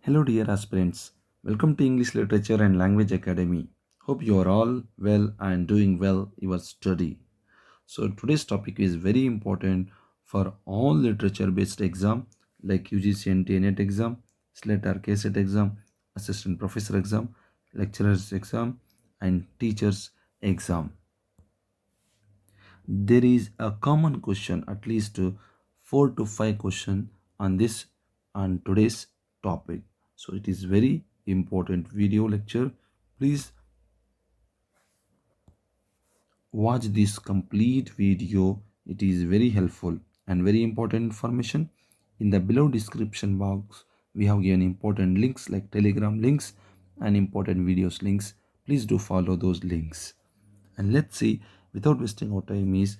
Hello, dear aspirants. Welcome to English Literature and Language Academy. Hope you are all well and doing well your study. So today's topic is very important for all literature-based exam like UGC-NTA NET exam, SLET or KSET exam, assistant professor exam, lecturers exam, and teachers exam. There is a common question, at least 4 to 5 questions on today's topic. So it is very important video lecture. Please watch this complete video. It is very helpful and very important information. In the below description box we have given important links like telegram links and important videos links. Please do follow those links. And let's see, without wasting our time, is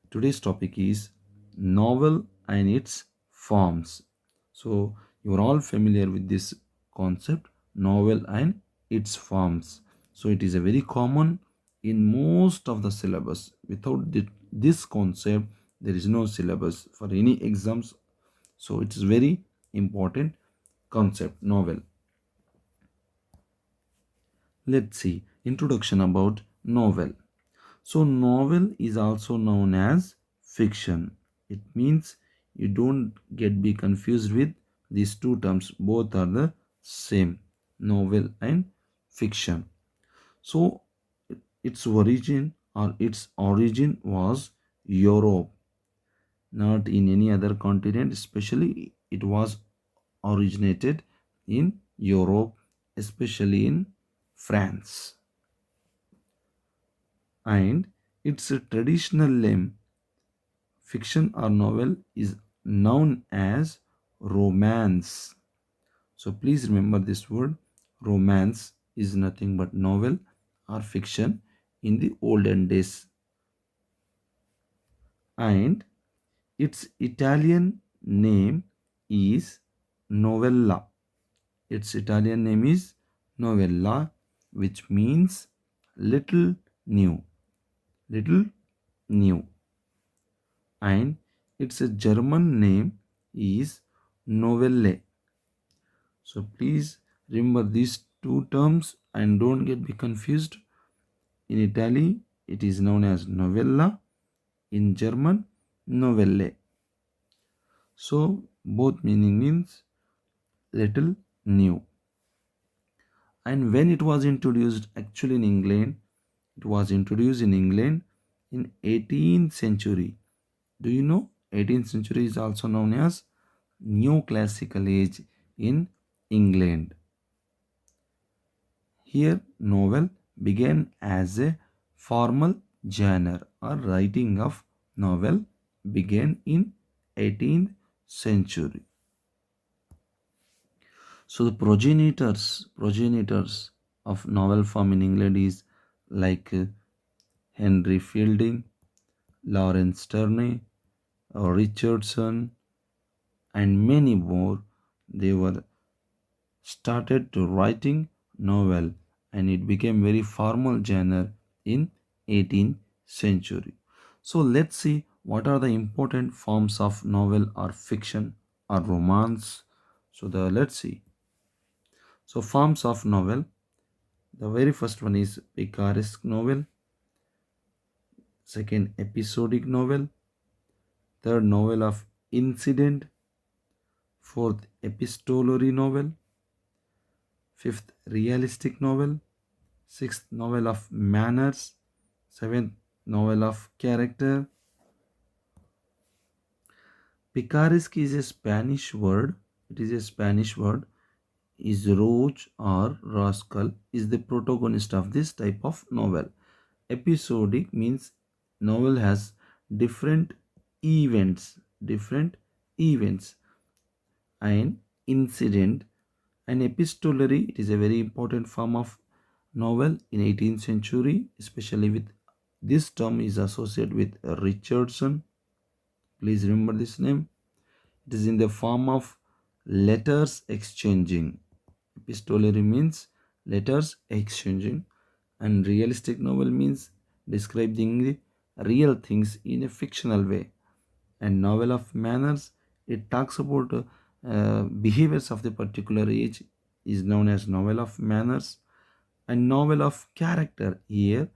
today's topic is novel and its forms. So you are all familiar with this concept, novel and its forms. So it is a very common in most of the syllabus. Without this concept, there is no syllabus for any exams. So it is very important concept, novel. Let's see, introduction about novel. So novel is also known as fiction. It means you don't be confused with these two terms. Both are the same, novel and fiction. So its origin was Europe, not in any other continent. Especially it was originated in Europe, especially in France. And its traditional name, fiction or novel, is known as romance. So please remember this word. Romance is nothing but novel or fiction in the olden days. And its Italian name is novella. Its Italian name is novella, which means little new. Little new. And its German name is novelle. So please remember these two terms and don't be confused. In Italy it is known as novella, in German novelle. So both meaning means little new. And when it was introduced actually in England, it was introduced in England in 18th century. Do you know 18th century is also known as New Classical Age in England. Here novel began as a formal genre, or writing of novel began in 18th century. So the progenitors of novel form in England is like Henry Fielding, Lawrence Sterne, Richardson, and many more. They were started to writing novel, and it became very formal genre in 18th century. So let's see what are the important forms of novel or fiction or romance. So let's see. So forms of novel. The very first one is picaresque novel, second episodic novel, third novel of incident, fourth epistolary novel, fifth realistic novel, sixth novel of manners, seventh novel of character. Picaresque is a Spanish word. It is a Spanish word. Is roach or rascal is the protagonist of this type of novel. Episodic means novel has different events and incident. And epistolary, it is a very important form of novel in 18th century, especially with this term is associated with Richardson. Please remember this name. It is in the form of letters exchanging. Epistolary means letters exchanging, and realistic novel means describing the real things in a fictional way. And novel of manners, it talks about behaviors of the particular age is known as novel of manners and novel of character. Here,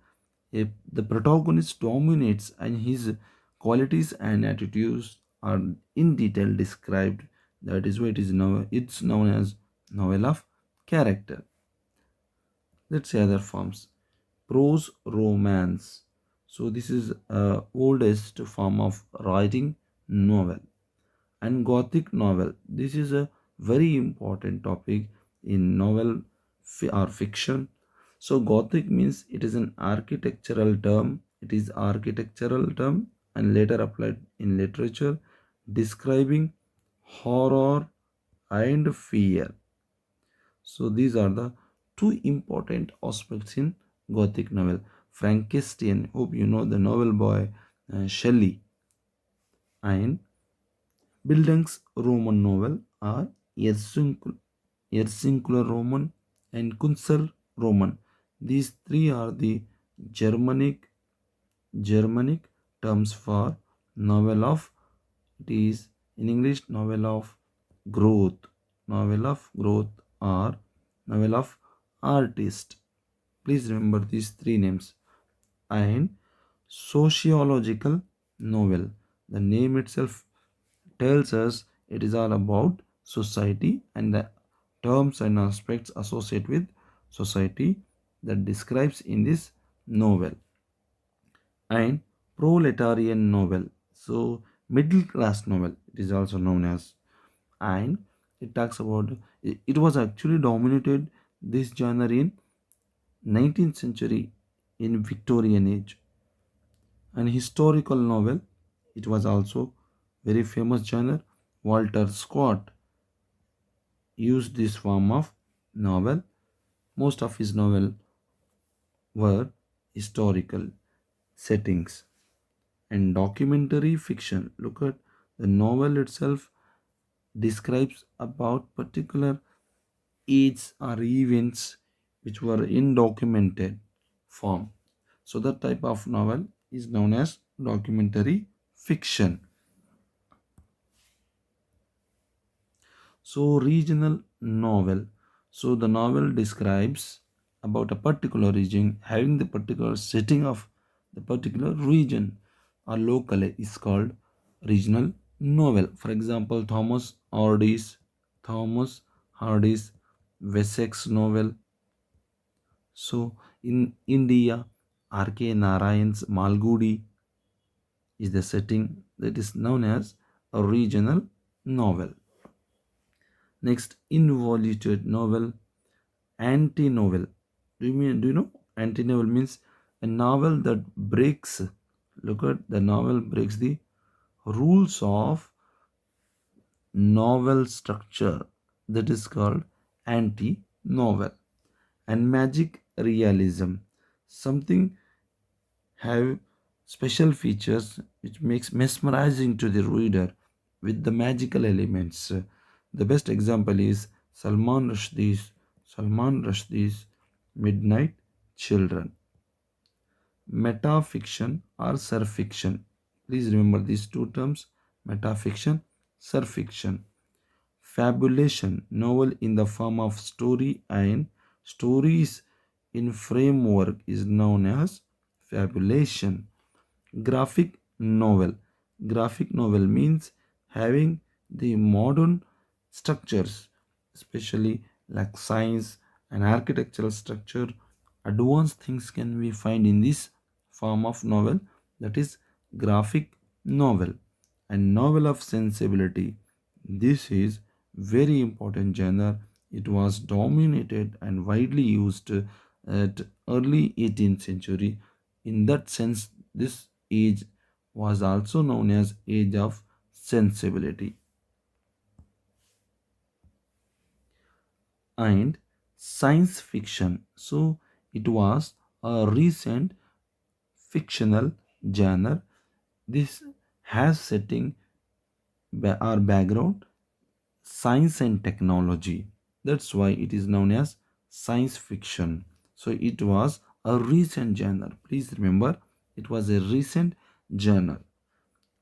if the protagonist dominates and his qualities and attitudes are in detail described, that is why it's known as novel of character. Let's say other forms. Prose romance. So this is oldest form of writing novel. And Gothic novel. This is a very important topic in novel or fiction. So Gothic means it is an architectural term. It is architectural term and later applied in literature describing horror and fear. So these are the two important aspects in Gothic novel. Frankenstein, hope you know the novel by Shelley, and Bildung's Roman novel are Erzincular Roman and Kunzer Roman. These three are the Germanic Germanic terms for novel of, it is in English novel of growth, novel of growth or novel of artist. Please remember these three names. And sociological novel. The name itself tells us it is all about society and the terms and aspects associated with society that describes in this novel. And proletarian novel, so middle class novel it is also known as. And it talks about, it was actually dominated this genre in 19th century in Victorian age. And historical novel, it was also very famous genre. Walter Scott used this form of novel. Most of his novel were historical settings. And documentary fiction, look at the novel itself describes about particular age or events which were in documented form. So that type of novel is known as documentary fiction. So regional novel, so the novel describes about a particular region having the particular setting of the particular region or local is called regional novel. For example, Thomas Hardy's Wessex novel. So in India, R.K. Narayan's Malgudi is the setting that is known as a regional novel. Next, involuted novel, anti-novel. Do you know anti-novel means a novel that breaks, look at the novel breaks the rules of novel structure, that is called anti-novel. And magic realism, something have special features which makes mesmerizing to the reader with the magical elements. The best example is Salman Rushdie's Midnight Children. Metafiction or surfiction. Please remember these two terms: metafiction, surfiction. Fabulation, novel in the form of story and stories in framework is known as fabulation. Graphic novel. Graphic novel means having the modern structures, especially like science and architectural structure. Advanced things can be find in this form of novel, that is graphic novel. And novel of sensibility. This is very important genre. It was dominated and widely used at early 18th century. In that sense, this age was also known as age of sensibility. And science fiction, so it was a recent fictional genre. This has setting or background science and technology. That's why it is known as science fiction. So it was a recent genre. Please remember, it was a recent genre.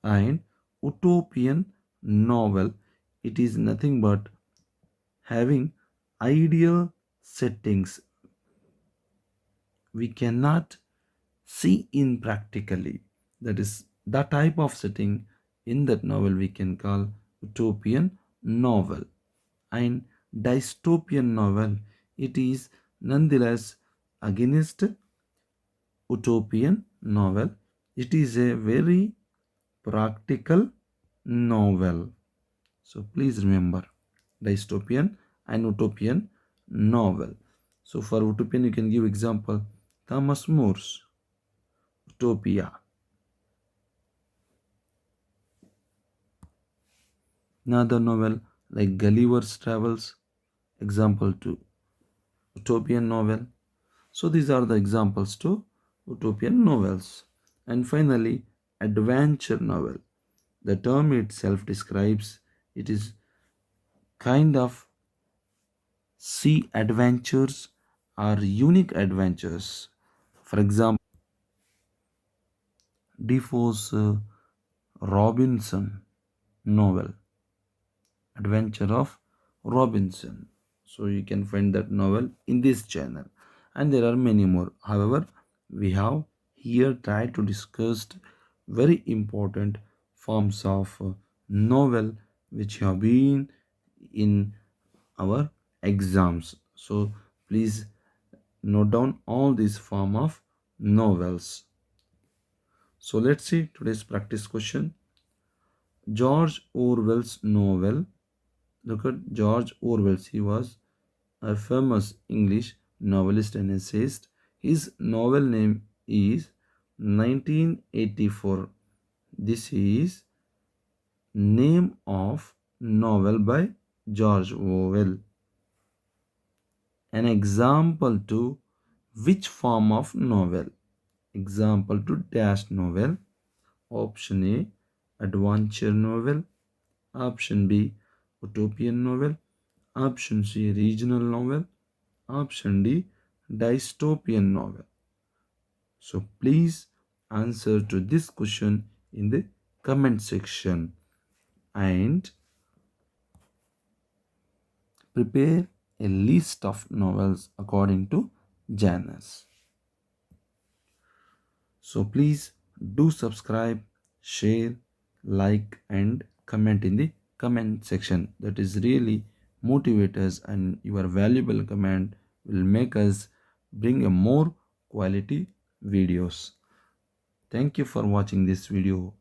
And utopian novel, it is nothing but having ideal settings we cannot see in practically. That is the type of setting in that novel we can call utopian novel. And dystopian novel, it is nonetheless against utopian novel. It is a very practical novel. So please remember dystopian and utopian novel. So for utopian you can give example Thomas More's Utopia. Another novel like Gulliver's Travels, example to utopian novel. So these are the examples to utopian novels. And finally, adventure novel. The term itself describes it is kind of sea adventures or unique adventures. For example, Defoe's Robinson novel, Adventure of Robinson. So you can find that novel in this channel, and there are many more. However, we have here tried to discuss very important forms of novel which have been in our exams. So please note down all these form of novels. So let's see today's practice question. George Orwell's novel. Look at George Orwell. He was a famous English novelist and essayist. His novel name is 1984. This is name of novel by George Orwell. An example to which form of novel? Example to dash novel. Option A, adventure novel. Option B, utopian novel. Option C, regional novel. Option D, dystopian novel. So please answer to this question in the comment section and prepare a list of novels according to genres. So please do subscribe, share, like and comment in the comment section. That is really motivate us, and your valuable comment will make us bring a more quality videos. Thank you for watching this video.